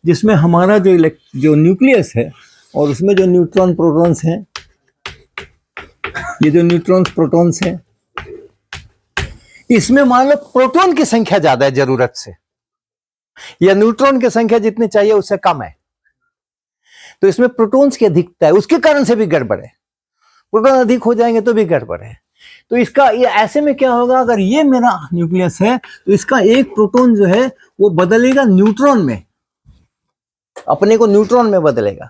जिसमें हमारा जो न्यूक्लियस है और उसमें जो न्यूट्रॉन प्रोटॉन्स हैं, ये जो न्यूट्रॉन्स प्रोटॉन्स हैं, इसमें मान लो प्रोटॉन की संख्या ज्यादा है जरूरत से, या न्यूट्रॉन की संख्या जितनी चाहिए उससे कम है, तो इसमें प्रोटॉन्स की अधिकता है, उसके कारण से भी गड़बड़ है। प्रोटॉन अधिक हो जाएंगे तो भी गड़बड़ है। तो इसका ये ऐसे में क्या होगा, अगर ये मेरा न्यूक्लियस है तो इसका एक प्रोटॉन जो है वो बदलेगा न्यूट्रॉन में, अपने को न्यूट्रॉन में बदलेगा,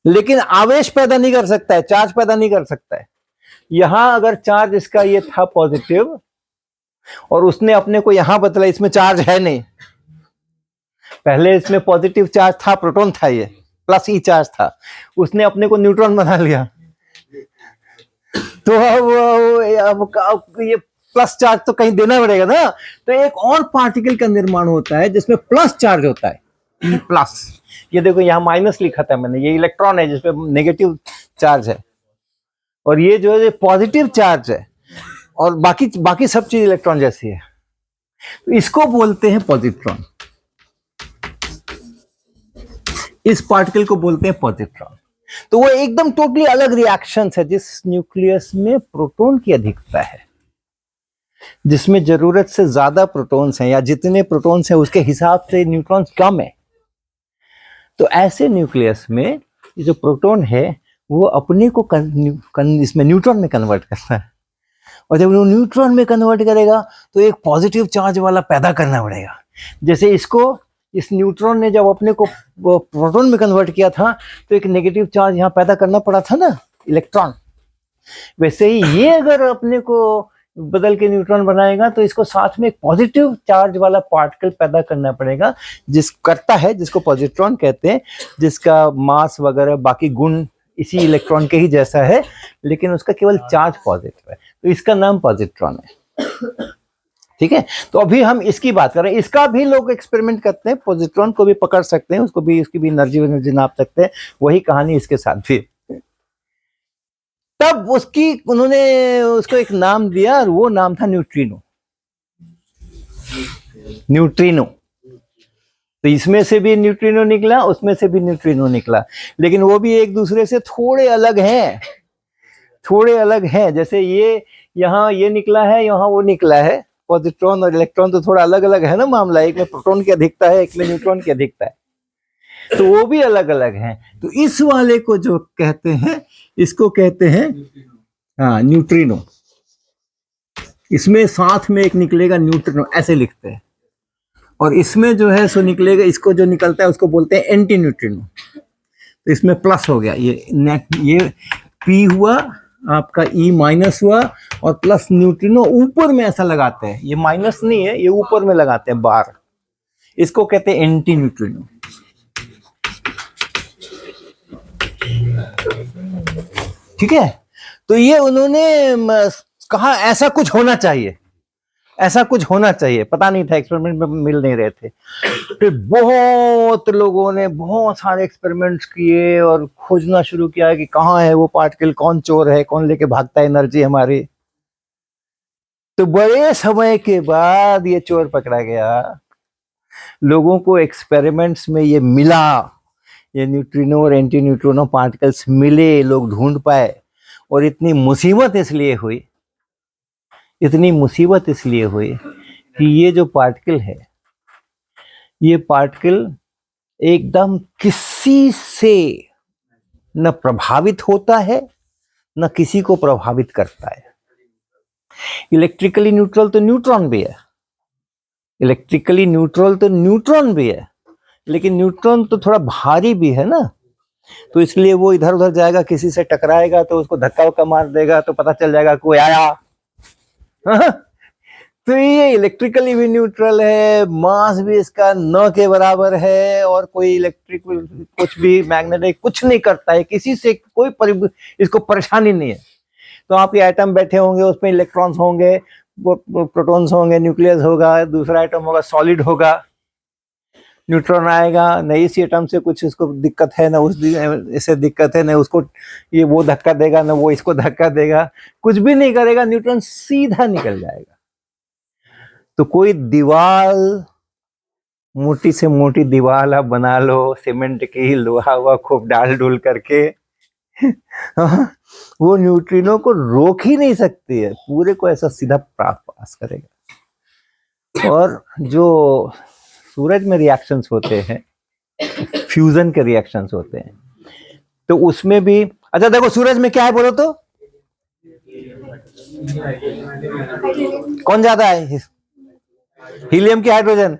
लेकिन आवेश पैदा नहीं कर सकता है, चार्ज पैदा नहीं कर सकता है। यहां अगर चार्ज इसका ये था पॉजिटिव और उसने अपने को यहां बदला, इसमें चार्ज है नहीं, पहले इसमें पॉजिटिव चार्ज था, प्रोटॉन था, ये प्लस ई चार्ज था, उसने अपने को न्यूट्रॉन बना लिया, तो अब ये प्लस चार्ज तो कहीं देना पड़ेगा ना, तो एक और पार्टिकल का निर्माण होता है जिसमें प्लस चार्ज होता है, ई प्लस। ये देखो यहाँ माइनस लिखा था मैंने, ये इलेक्ट्रॉन है जिसपे नेगेटिव चार्ज है, और ये जो है पॉजिटिव चार्ज है, और बाकी सब चीज इलेक्ट्रॉन जैसी है, तो इसको बोलते हैं पॉजिट्रॉन। इस पार्टिकल को बोलते हैं पॉजिट्रॉन। तो वो एकदम टोटली अलग रिएक्शन है, जिस न्यूक्लियस में प्रोटॉन की अधिकता है, जिसमें जरूरत से ज्यादा प्रोटॉन्स हैं, या जितने प्रोटॉन्स हैं उसके हिसाब से न्यूट्रॉन्स कम है, तो ऐसे न्यूक्लियस में ये जो प्रोटॉन है वो अपने को इसमें न्यूट्रॉन में कन्वर्ट करता है, और जब वो न्यूट्रॉन में कन्वर्ट करेगा तो एक पॉजिटिव चार्ज वाला पैदा करना पड़ेगा। जैसे इसको, इस न्यूट्रॉन ने जब अपने को प्रोटॉन में कन्वर्ट किया था तो एक नेगेटिव चार्ज यहाँ पैदा करना पड़ा था ना, इलेक्ट्रॉन। वैसे ही ये अगर अपने को बदल के न्यूट्रॉन बनाएगा तो इसको साथ में एक पॉजिटिव चार्ज वाला पार्टिकल पैदा करना पड़ेगा, जिसको पॉजिट्रॉन कहते हैं, जिसका मास वगैरह बाकी गुण इसी इलेक्ट्रॉन के ही जैसा है, लेकिन उसका केवल चार्ज पॉजिटिव है, तो इसका नाम पॉजिट्रॉन है। ठीक है, तो अभी हम इसकी बात कर रहे हैं। इसका भी लोग एक्सपेरिमेंट करते हैं, पॉजिट्रॉन को भी पकड़ सकते हैं, उसको भी, इसकी भी एनर्जी नाप सकते हैं, वही कहानी इसके साथ भी। तब उन्होंने उसको एक नाम दिया, और वो नाम था न्यूट्रिनो। न्यूट्रिनो, तो इसमें से भी न्यूट्रिनो निकला, उसमें से भी न्यूट्रिनो निकला, लेकिन वो भी एक दूसरे से थोड़े अलग हैं, थोड़े अलग हैं। जैसे ये यहाँ ये निकला है, यहाँ वो निकला है, पॉजिट्रॉन और इलेक्ट्रॉन तो थोड़ा अलग अलग है ना मामला, एक में प्रोटॉन की अधिकता है, एक में न्यूट्रॉन की अधिकता है, तो वो भी अलग अलग हैं। तो इस वाले को जो कहते हैं, इसको कहते हैं न्यूट्रिनो। इसमें साथ में एक निकलेगा न्यूट्रिनो, ऐसे लिखते हैं, और इसमें जो है सो निकलेगा, इसको जो निकलता है उसको बोलते हैं एंटी न्यूट्रिनो। तो इसमें प्लस हो गया, ये पी हुआ आपका, ई माइनस हुआ, और प्लस न्यूट्रिनो ऊपर में ऐसा लगाते हैं, ये माइनस नहीं है, ये ऊपर में लगाते हैं बार, इसको कहते हैं एंटी न्यूट्रिनो। ठीक है, तो ये उन्होंने कहा ऐसा कुछ होना चाहिए, ऐसा कुछ होना चाहिए, पता नहीं था, एक्सपेरिमेंट में मिल नहीं रहे थे। फिर बहुत लोगों ने बहुत सारे एक्सपेरिमेंट्स किए और खोजना शुरू किया कि कहाँ है वो पार्टिकल, कौन चोर है, कौन लेके भागता है एनर्जी हमारी। तो बड़े समय के बाद ये चोर पकड़ा गया, लोगों को एक्सपेरिमेंट्स में ये मिला, ये न्यूट्रिनो और एंटी न्यूट्रिनो पार्टिकल्स मिले, लोग ढूंढ पाए, और इतनी मुसीबत इसलिए हुई, इतनी मुसीबत इसलिए हुई कि ये जो पार्टिकल है, ये पार्टिकल एकदम किसी से न प्रभावित होता है, न किसी को प्रभावित करता है। इलेक्ट्रिकली न्यूट्रल तो न्यूट्रॉन भी है, इलेक्ट्रिकली न्यूट्रल तो न्यूट्रॉन भी है, लेकिन न्यूट्रॉन तो थोड़ा भारी भी है ना, तो इसलिए वो इधर उधर जाएगा, किसी से टकराएगा तो उसको धक्का वक्का मार देगा तो पता चल जाएगा कोई आया। तो ये इलेक्ट्रिकली भी न्यूट्रल है, मास भी इसका न के बराबर है, और कोई इलेक्ट्रिक कुछ भी मैग्नेटिक कुछ नहीं करता है, किसी से कोई इसको परेशानी नहीं है। तो आपके एटम बैठे होंगे, उसमें इलेक्ट्रॉन्स होंगे, प्रोटॉन्स होंगे, न्यूक्लियस होगा, दूसरा एटम होगा सॉलिड होगा, न्यूट्रॉन आएगा, न इसी एटम से कुछ इसको दिक्कत है, न उस इसे दिक्कत है, न उसको ये वो धक्का देगा, न वो इसको धक्का देगा, कुछ भी नहीं करेगा, न्यूट्रॉन सीधा निकल जाएगा। तो कोई दीवार मोटी से मोटी दीवार आप बना लो सीमेंट की, लोहा हुआ खूब डाल डुल करके, वो न्यूट्रिनो को रोक ही नहीं सकती है, पूरे को ऐसा सीधा पास करेगा। और जो सूरज में रिएक्शंस होते हैं, फ्यूजन के रिएक्शंस होते हैं, तो उसमें भी अच्छा देखो सूरज में क्या है बोलो तो, कौन ज्यादा है, हीलियम की हाइड्रोजन?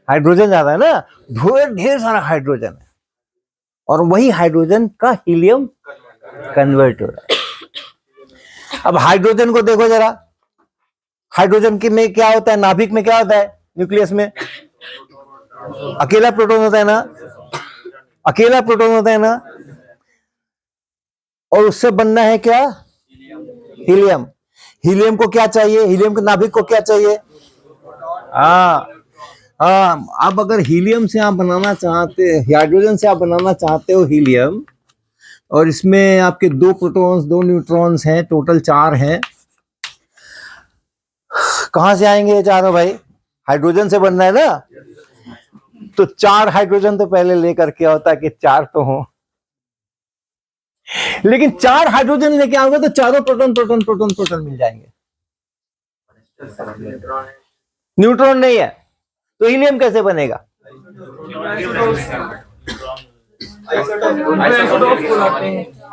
हाइड्रोजन ज्यादा है ना, ढेर सारा हाइड्रोजन है, और वही हाइड्रोजन का हीलियम कन्वर्ट हो रहा है। अब हाइड्रोजन को देखो जरा, हाइड्रोजन के में क्या होता है, नाभिक में क्या होता है, न्यूक्लियस में अकेला प्रोटॉन होता है ना, अकेला प्रोटॉन होता है ना, और उससे बनना है क्या, हीलियम। हीलियम को क्या चाहिए, हीलियम के नाभिक को क्या चाहिए, अब अगर हीलियम से आप बनाना चाहते, हाइड्रोजन से आप बनाना चाहते हो हीलियम, और इसमें आपके 2 प्रोटॉन्स 2 न्यूट्रॉन्स हैं, टोटल 4 हैं, कहां से आएंगे ये चारों भाई, हाइड्रोजन से बनना है ना, तो 4 हाइड्रोजन तो पहले लेकर के होता है कि 4 तो हो, लेकिन 4 हाइड्रोजन लेके आओगे तो चारों प्रोटॉन प्रोटॉन प्रोटॉन प्रोटॉन मिल जाएंगे, न्यूट्रॉन नहीं है, तो हीलियम कैसे बनेगा,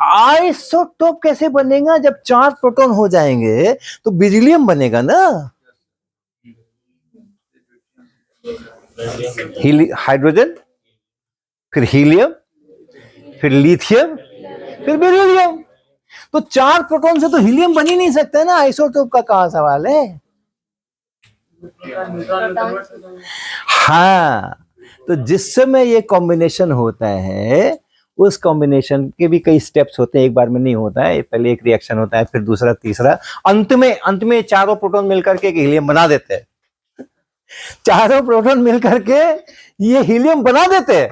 आइसोटोप कैसे बनेगा, जब 4 प्रोटॉन हो जाएंगे तो बेरिलियम बनेगा ना, हाइड्रोजन, फिर हीलियम, फिर लिथियम, फिर बेरिलियम, तो 4 प्रोटॉन से तो हीलियम बन ही नहीं सकता है ना, आइसोटोप का कहां सवाल है। हाँ, तो जिस समय ये कॉम्बिनेशन होता है, उस कॉम्बिनेशन के भी कई स्टेप्स होते हैं, एक बार में नहीं होता है, पहले एक रिएक्शन होता है, फिर दूसरा, तीसरा, अंत में चारों प्रोटॉन मिलकर के एक हीलियम बना देते हैं, चारों प्रोटॉन मिलकर के ये हीलियम बना देते हैं,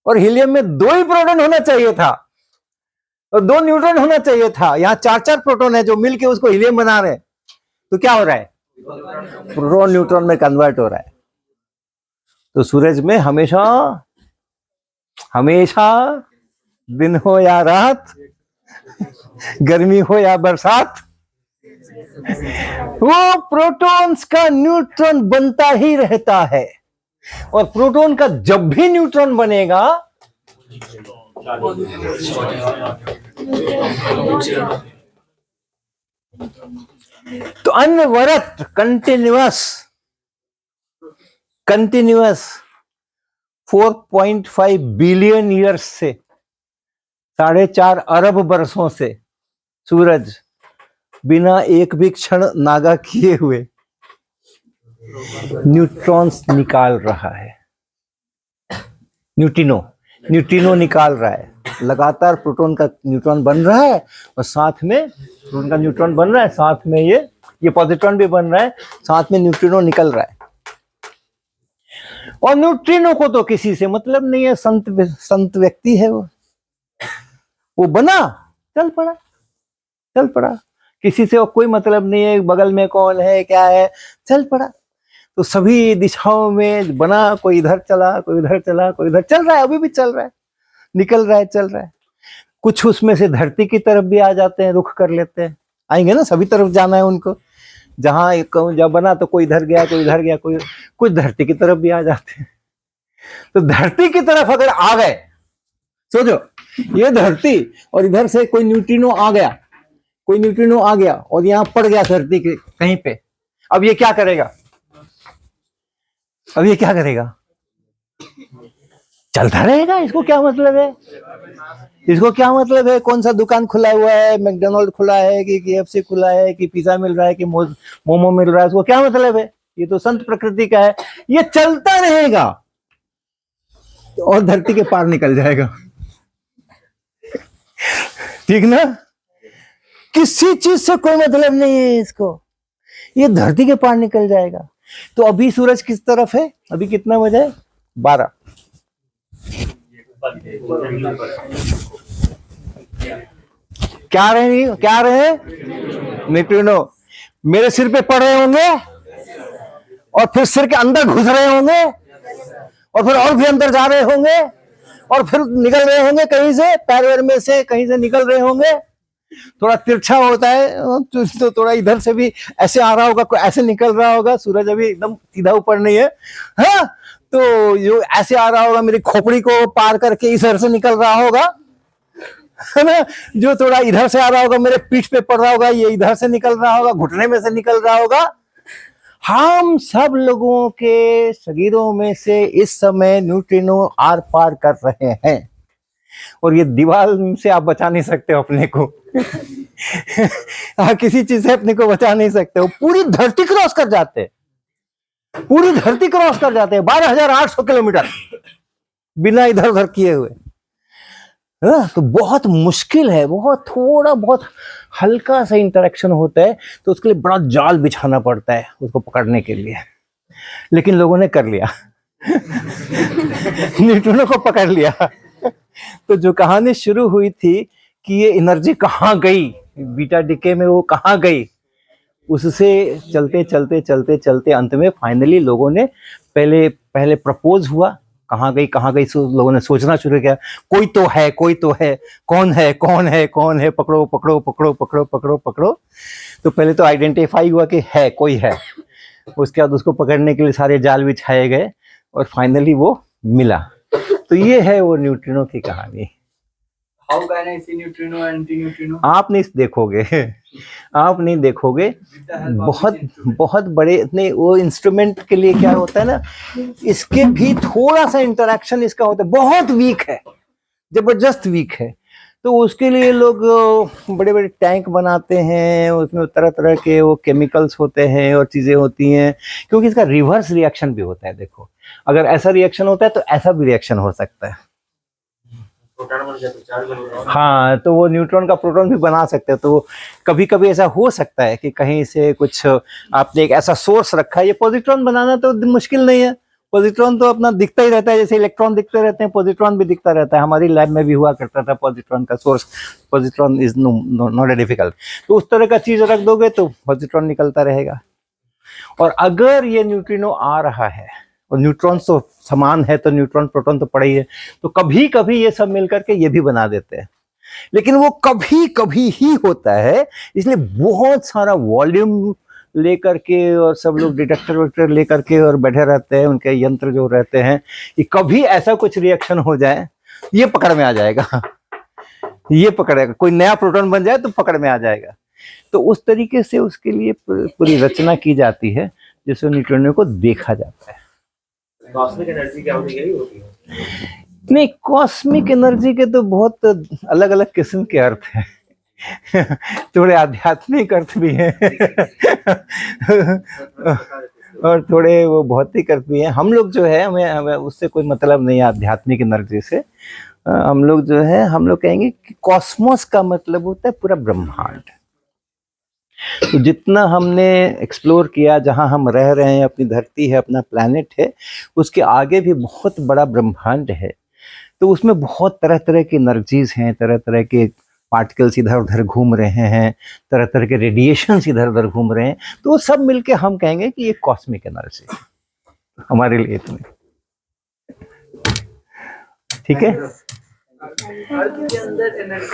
और हीलियम में 2 ही प्रोटॉन होना चाहिए था और 2 न्यूट्रॉन होना चाहिए था, यहां 4 प्रोटॉन है जो मिलके उसको हीलियम बना रहे हैं, तो क्या हो रहा है, प्रोटॉन न्यूट्रॉन में कन्वर्ट हो रहा है। तो सूरज में हमेशा हमेशा दिन हो या रात, गर्मी हो या बरसात, वो प्रोटॉन्स का न्यूट्रॉन बनता ही रहता है, और प्रोटॉन का जब भी न्यूट्रॉन बनेगा तो अनवरत कंटिन्यूअस 4.5 बिलियन ईयर्स से, 4.5 अरब वर्षों से सूरज बिना एक भी क्षण नागा किए हुए न्यूट्रॉन्स निकाल रहा है, न्यूट्रिनो निकाल रहा है, लगातार प्रोटॉन का न्यूट्रॉन बन रहा है, और साथ में प्रोटॉन का न्यूट्रॉन बन रहा है, साथ में ये पॉजिट्रॉन भी बन रहा है, साथ में न्यूट्रिनो निकल रहा है। और न्यूट्रिनो को तो किसी से मतलब नहीं है, संत व्यक्ति है वो बना, चल पड़ा, किसी से कोई मतलब नहीं है, बगल में कौन है क्या है, चल पड़ा, तो सभी दिशाओं में बना, कोई इधर चला, कोई उधर चला, कोई इधर चल रहा है, अभी भी चल रहा है, निकल रहा है, चल रहा है। कुछ उसमें से धरती की तरफ भी आ जाते हैं, रुख कर लेते हैं, आएंगे ना, सभी तरफ जाना है उनको, जब बना तो कोई इधर गया, कोई इधर गया, कोई कुछ धरती की तरफ भी आ जाते हैं। तो धरती की तरफ अगर आ गए, सोचो ये धरती, और इधर से कोई न्यूट्रिनो आ गया, और यहां पड़ गया धरती के कहीं पे, अब ये क्या करेगा, चलता रहेगा, इसको क्या मतलब है, कौन सा दुकान खुला हुआ है, मैकडोनल्ड खुला है कि KFC खुला है कि पिज्जा मिल रहा है कि मोमो मिल रहा है, इसको क्या मतलब है, ये तो संत प्रकृति का है, ये चलता रहेगा और धरती के पार निकल जाएगा, ठीक ना, किसी चीज से कोई मतलब नहीं है इसको, ये धरती के पार निकल जाएगा। तो अभी सूरज किस तरफ है, अभी कितना बजे, 12, क्या रहे न्यूट्रिनो मेरे सिर पे पड़ रहे होंगे, और फिर सिर के अंदर घुस रहे होंगे, और फिर और भी अंदर जा रहे होंगे, और फिर निकल रहे होंगे कहीं से, पैर वैर में से कहीं से निकल रहे होंगे। थोड़ा तिरछा होता है तो थोड़ा इधर से भी ऐसे आ रहा होगा, कोई ऐसे निकल रहा होगा, सूरज अभी एकदम सीधा ऊपर नहीं है, हाँ, तो जो ऐसे आ रहा होगा मेरी खोपड़ी को पार करके इधर से निकल रहा होगा, है ना। जो थोड़ा इधर से आ रहा होगा मेरे पीठ पे पड़ रहा होगा, ये इधर से निकल रहा होगा, घुटने में से निकल रहा होगा। हम सब लोगों के शरीरों में से इस समय न्यूट्रिनो आर पार कर रहे हैं, और ये दीवार से आप बचा नहीं सकते हो अपने को। किसी चीज से अपने को बचा नहीं सकते हो। पूरी धरती क्रॉस कर जाते हैं, पूरी धरती क्रॉस कर जाते हैं 12,800 किलोमीटर बिना इधर उधर किए हुए। तो बहुत मुश्किल है, बहुत थोड़ा बहुत हल्का सा इंटरेक्शन होता है तो उसके लिए बड़ा जाल बिछाना पड़ता है उसको पकड़ने के लिए, लेकिन लोगों ने कर लिया। न्यूट्रिनो को पकड़ लिया। तो जो कहानी शुरू हुई थी कि ये एनर्जी कहाँ गई, बीटा डिके में वो कहाँ गई, उससे चलते चलते चलते चलते अंत में फाइनली लोगों ने पहले प्रपोज हुआ, कहाँ गई कहाँ गई, लोगों ने सोचना शुरू किया, कोई तो है कोई तो है, कौन है कौन है कौन है, पकड़ो पकड़ो पकड़ो पकड़ो पकड़ो पकड़ो। तो पहले तो आइडेंटिफाई हुआ कि है कोई है, उसके बाद उसको पकड़ने के लिए सारे जाल बिछाए गए और फाइनली वो मिला। तो ये है वो न्यूट्रिनो की कहानी। How can I see neutrino and anti-neutrino? आप नहीं देखोगे, आप नहीं देखोगे। बहुत बहुत बड़े इतने वो इंस्ट्रूमेंट के लिए क्या होता है ना, इसके भी थोड़ा सा इंटरेक्शन इसका होता है, बहुत वीक है, जबरदस्त वीक है। तो उसके लिए लोग बड़े बड़े टैंक बनाते हैं, उसमें तरह तरह के वो केमिकल्स होते हैं और चीज़ें होती हैं, क्योंकि इसका रिवर्स रिएक्शन भी होता है। देखो, अगर ऐसा रिएक्शन होता है तो ऐसा भी रिएक्शन हो सकता है। हाँ, तो वो न्यूट्रॉन का प्रोटॉन भी बना सकते हैं। तो कभी कभी ऐसा हो सकता है कि कहीं से कुछ आपने एक ऐसा सोर्स रखा है, ये पॉजिट्रॉन बनाना तो मुश्किल नहीं है, पॉजिट्रॉन तो अपना दिखता ही रहता है, जैसे इलेक्ट्रॉन दिखते रहते हैं पॉजिट्रॉन भी दिखता रहता है। हमारी लैब में भी हुआ करता था पॉजिट्रॉन का source, positron is not a difficult. तो उस तरह का चीज रख दोगे तो पॉजिट्रॉन निकलता रहेगा। और अगर ये न्यूट्रिनो आ रहा है और न्यूट्रॉन तो समान है तो न्यूट्रॉन प्रोटॉन तो पड़ा ही है, तो कभी कभी ये सब मिलकर के ये भी बना देते हैं, लेकिन वो कभी कभी ही होता है। इसलिए बहुत सारा वॉल्यूम लेकर के और सब लोग डिटेक्टर विटेक्टर लेकर के और बैठे रहते हैं, उनके यंत्र जो रहते हैं, कि कभी ऐसा कुछ रिएक्शन हो जाए ये पकड़ में आ जाएगा, ये पकड़ेगा, कोई नया प्रोटॉन बन जाए तो पकड़ में आ जाएगा। तो उस तरीके से उसके लिए पूरी रचना की जाती है जिससे न्यूट्रिनो को देखा जाता है। कॉस्मिक एनर्जी क्या होती है? नहीं, कॉस्मिक एनर्जी के तो बहुत अलग अलग किस्म के अर्थ हैं। थोड़े आध्यात्मिक अर्थ भी हैं और थोड़े वो भौतिक अर्थ भी हैं। हम लोग जो है हमें उससे कोई मतलब नहीं है आध्यात्मिक एनर्जी से। हम लोग जो है हम लोग कहेंगे कि कॉस्मोस का मतलब होता है पूरा ब्रह्मांड। तो जितना हमने एक्सप्लोर किया, जहाँ हम रह रहे हैं, अपनी धरती है, अपना प्लैनेट है, उसके आगे भी बहुत बड़ा ब्रह्मांड है। तो उसमें बहुत तरह तरह की एनर्जीज हैं, तरह तरह के पार्टिकल्स इधर उधर घूम रहे हैं, तरह तरह के रेडिएशंस इधर उधर घूम रहे हैं। तो वो सब मिलके हम कहेंगे कि ये कॉस्मिक एनर्जी हमारे लिए इतनी, ठीक है। अर्थ के अंदर एनर्जी